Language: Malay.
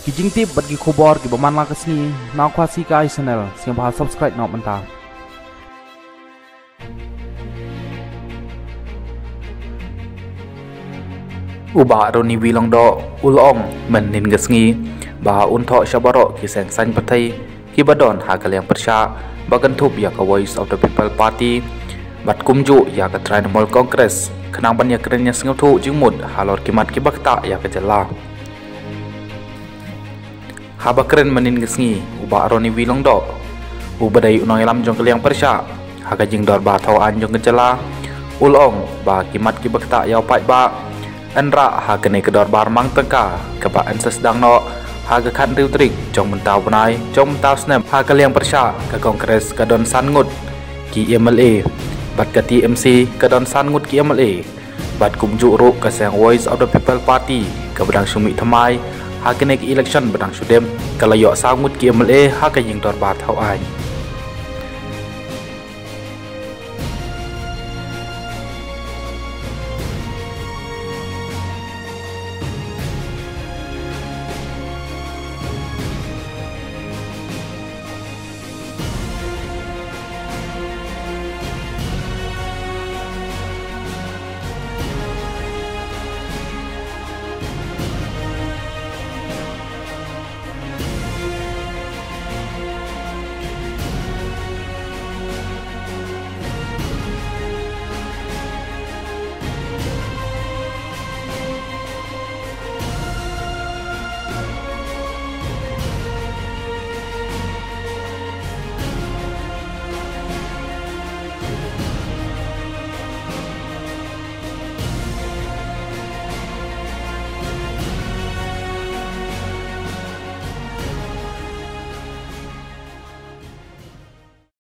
kijing tip bagi khobor ki baman la kasni na khwasi kai channel sing bah subscribe na manta uba roni wilong do ulong menin gasngi bah untho shabaro ki seng san patai ki badon hagaliang persya bagan thup ya ka voice of the people party bat kumju ya ka tribal congress khnang ban ya krenya singau thu jingmut halor kimat ki bakta ya ka jala habakren menin gesngi uba roni wilong do ubadai unong elam jong kaliang persya haga jing dor ba thau an jong jala ulong ba kimat ki bakta ya pai ba anra haga ne kedor bar mang tengka ka ba an sedang no haga khan riu trik jong mentau banai jong mentau snap haga liang persya ka kongres ka don san ngut ki MLA bat ka TMC ka don san ngut ki MLA bat kumju ru ka sang voice of the people party ka badang sumi thamai haga ne election badang sudem kalayo sangut ki MLA haga jing dor ba thau ai